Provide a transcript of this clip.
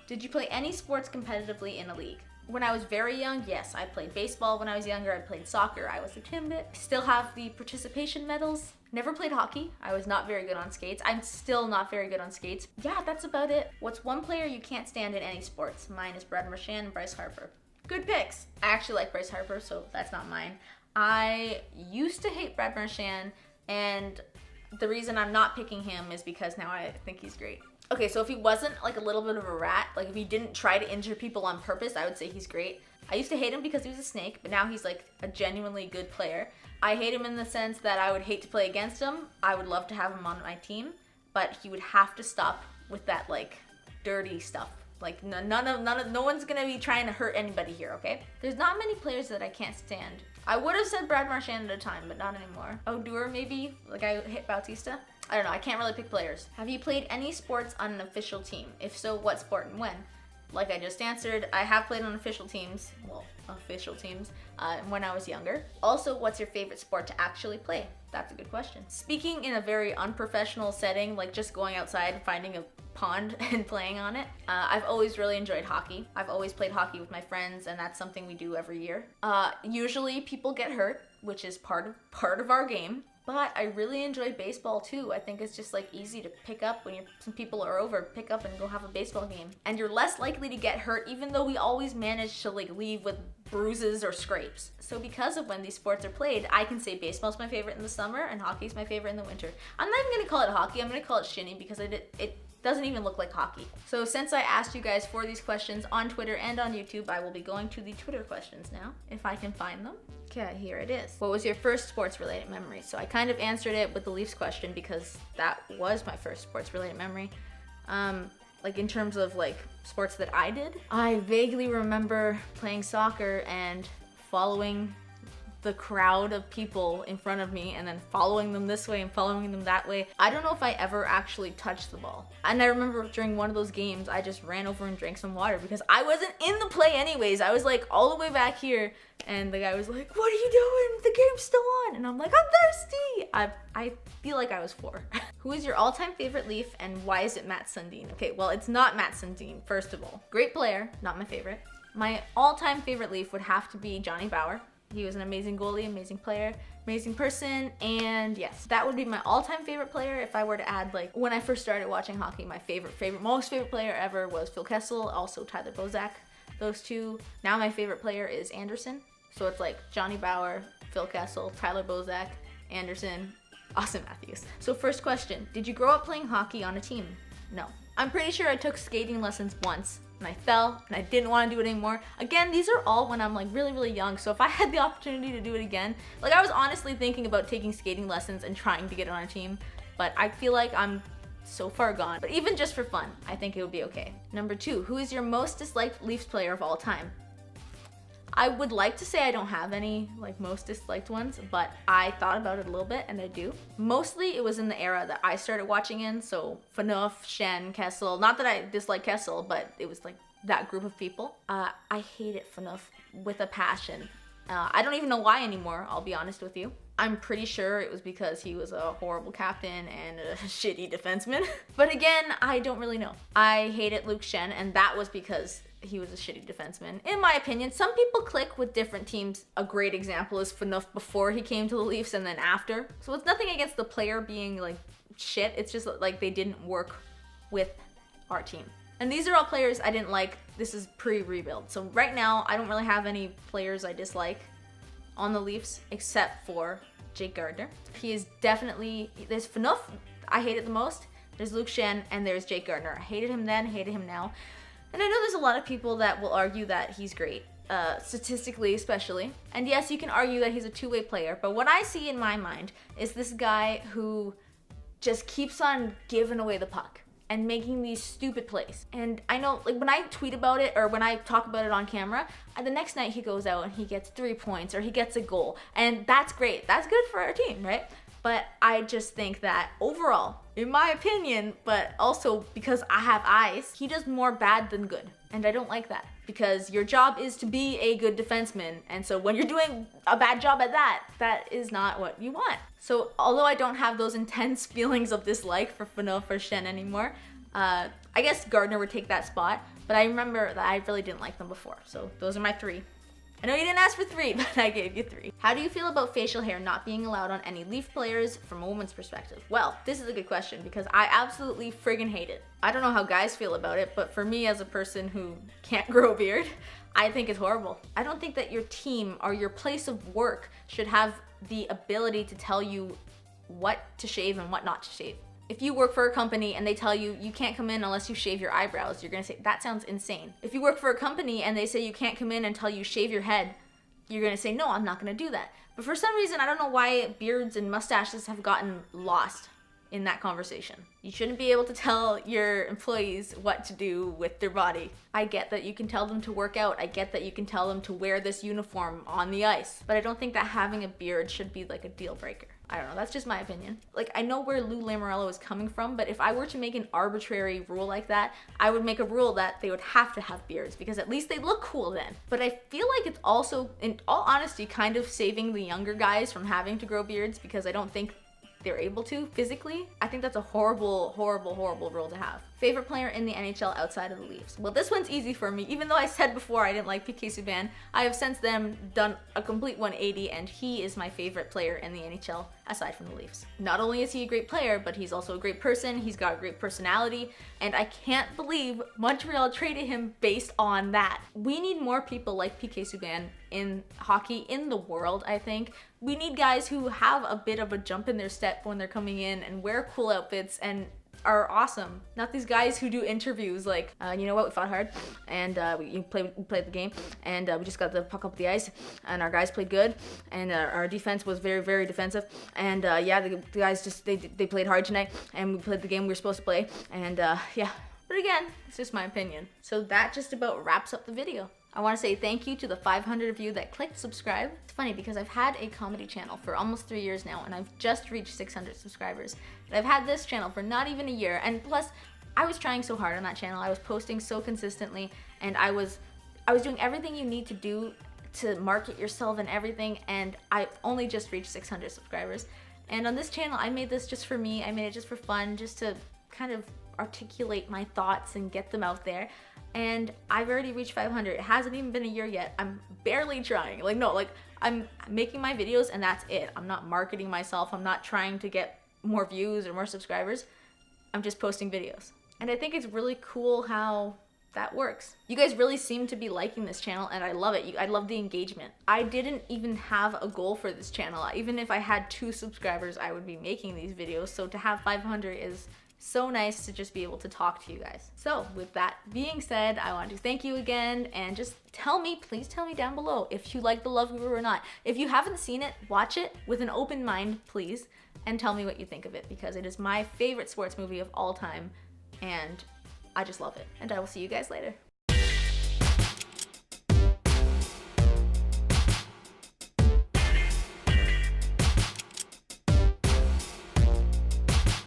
Did you play any sports competitively in a league? When I was very young, yes, I played baseball. When I was younger, I played soccer. I was a Timbit. Still have the participation medals. Never played hockey. I was not very good on skates. I'm still not very good on skates. Yeah, that's about it. What's one player you can't stand in any sports? Mine is Brad Marchand and Bryce Harper. Good picks. I actually like Bryce Harper, so that's not mine. I used to hate Brad Marchand, and the reason I'm not picking him is because now I think he's great. Okay, so if he wasn't like a little bit of a rat, like if he didn't try to injure people on purpose, I would say he's great. I used to hate him because he was a snake, but now he's like a genuinely good player. I hate him in the sense that I would hate to play against him. I would love to have him on my team, but he would have to stop with that like dirty stuff. Like no one's gonna be trying to hurt anybody here, okay? There's not many players that I can't stand. I would have said Brad Marchand at a time, but not anymore. Odor maybe, like I hit Bautista. I don't know, I can't really pick players. Have you played any sports on an official team? If so, what sport and when? Like I just answered, I have played on official teams, when I was younger. Also, what's your favorite sport to actually play? That's a good question. Speaking in a very unprofessional setting, like just going outside, finding a pond and playing on it, I've always really enjoyed hockey. I've always played hockey with my friends, and that's something we do every year. Usually people get hurt, which is part of our game. But I really enjoy baseball too. I think it's just like easy to pick up when some people are over, pick up and go have a baseball game. And you're less likely to get hurt, even though we always manage to like leave with bruises or scrapes. So because of when these sports are played, I can say baseball's my favorite in the summer and hockey's my favorite in the winter. I'm not even gonna call it hockey, I'm gonna call it shinny because it doesn't even look like hockey. So since I asked you guys for these questions on Twitter and on YouTube, I will be going to the Twitter questions now, if I can find them. Okay, here it is. What was your first sports-related memory? So I kind of answered it with the Leafs question because that was my first sports-related memory. Like in terms of like sports that I did, I vaguely remember playing soccer and following the crowd of people in front of me and then following them this way and following them that way. I don't know if I ever actually touched the ball. And I remember during one of those games, I just ran over and drank some water because I wasn't in the play anyways. I was like all the way back here and the guy was like, "What are you doing? The game's still on." And I'm like, "I'm thirsty." I feel like I was 4. Who is your all-time favorite Leaf and why is it Matt Sundin? Okay, well, it's not Matt Sundin, first of all. Great player, not my favorite. My all-time favorite Leaf would have to be Johnny Bower. He was an amazing goalie, amazing player, amazing person, and yes, that would be my all-time favorite player if I were to add, like, when I first started watching hockey, my most favorite player ever was Phil Kessel, also Tyler Bozak, those two. Now my favorite player is Anderson, so it's like Johnny Bower, Phil Kessel, Tyler Bozak, Anderson, Austin Matthews. So first question, did you grow up playing hockey on a team? No. I'm pretty sure I took skating lessons once, and I fell, and I didn't want to do it anymore. Again, these are all when I'm like really, really young, so if I had the opportunity to do it again, like I was honestly thinking about taking skating lessons and trying to get on a team, but I feel like I'm so far gone. But even just for fun, I think it would be okay. Number 2, who is your most disliked Leafs player of all time? I would like to say I don't have any like most disliked ones, but I thought about it a little bit and I do. Mostly it was in the era that I started watching in, so Phaneuf, Schenn, Kessel. Not that I dislike Kessel, but it was like that group of people. I hated Phaneuf with a passion. I don't even know why anymore, I'll be honest with you. I'm pretty sure it was because he was a horrible captain and a shitty defenseman. But again, I don't really know. I hated Luke Schenn, and that was because he was a shitty defenseman. In my opinion, some people click with different teams. A great example is Phaneuf before he came to the Leafs and then after. So it's nothing against the player being like shit. It's just like they didn't work with our team. And these are all players I didn't like. This is pre-rebuild. So right now, I don't really have any players I dislike on the Leafs except for Jake Gardiner. He is definitely, there's Phaneuf, I hate it the most. There's Luke Schenn and there's Jake Gardiner. I hated him then, hated him now. And I know there's a lot of people that will argue that he's great, statistically especially. And yes, you can argue that he's a two-way player, but what I see in my mind is this guy who just keeps on giving away the puck and making these stupid plays. And I know, like, when I tweet about it or when I talk about it on camera, the next night he goes out and he gets 3 points or he gets a goal. And that's great. That's good for our team, right? But I just think that overall, in my opinion, but also because I have eyes, he does more bad than good. And I don't like that because your job is to be a good defenseman. And so when you're doing a bad job at that, that is not what you want. So although I don't have those intense feelings of dislike for Phaneuf or Schenn anymore, I guess Gardiner would take that spot. But I remember that I really didn't like them before. So those are my 3. I know you didn't ask for 3, but I gave you 3. How do you feel about facial hair not being allowed on any Leaf players from a woman's perspective? Well, this is a good question because I absolutely friggin' hate it. I don't know how guys feel about it, but for me as a person who can't grow a beard, I think it's horrible. I don't think that your team or your place of work should have the ability to tell you what to shave and what not to shave. If you work for a company and they tell you you can't come in unless you shave your eyebrows, you're gonna say, that sounds insane. If you work for a company and they say you can't come in until you shave your head, you're gonna say, no, I'm not gonna do that. But for some reason, I don't know why beards and mustaches have gotten lost in that conversation. You shouldn't be able to tell your employees what to do with their body. I get that you can tell them to work out. I get that you can tell them to wear this uniform on the ice. But I don't think that having a beard should be like a deal breaker. I don't know, that's just my opinion. Like, I know where Lou Lamoriello is coming from, but if I were to make an arbitrary rule like that, I would make a rule that they would have to have beards because at least they look cool then. But I feel like it's also, in all honesty, kind of saving the younger guys from having to grow beards because I don't think they're able to physically. I think that's a horrible, horrible, horrible rule to have. Favorite player in the NHL outside of the Leafs? Well, this one's easy for me. Even though I said before I didn't like PK Subban, I have since then done a complete 180 and he is my favorite player in the NHL aside from the Leafs. Not only is he a great player, but he's also a great person. He's got a great personality and I can't believe Montreal traded him based on that. We need more people like PK Subban in hockey, in the world, I think. We need guys who have a bit of a jump in their step when they're coming in and wear cool outfits and are awesome. Not these guys who do interviews like, you know what, we fought hard and we played the game and we just got the puck up the ice and our guys played good and our defense was very, very defensive and yeah, the guys just, they played hard tonight and we played the game we were supposed to play and yeah. But again, it's just my opinion. So that just about wraps up the video. I want to say thank you to the 500 of you that clicked subscribe. It's funny because I've had a comedy channel for almost 3 years now and I've just reached 600 subscribers. And I've had this channel for not even a year and plus I was trying so hard on that channel. I was posting so consistently and I was doing everything you need to do to market yourself and everything and I only just reached 600 subscribers. And on this channel I made this just for me. I made it just for fun, just to kind of articulate my thoughts and get them out there. And I've already reached 500. It hasn't even been a year yet. I'm barely trying. I'm making my videos and that's it. I'm not marketing myself. I'm not trying to get more views or more subscribers. I'm just posting videos. And I think it's really cool how that works. You guys really seem to be liking this channel and I love it. I love the engagement. I didn't even have a goal for this channel. Even if I had 2 subscribers, I would be making these videos. So to have 500 is so nice to just be able to talk to you guys. So with that being said, I want to thank you again and just please tell me down below if you like The Love Guru or not. If you haven't seen it, watch it with an open mind, please, and tell me what you think of it because it is my favorite sports movie of all time and I just love it. And I will see you guys later.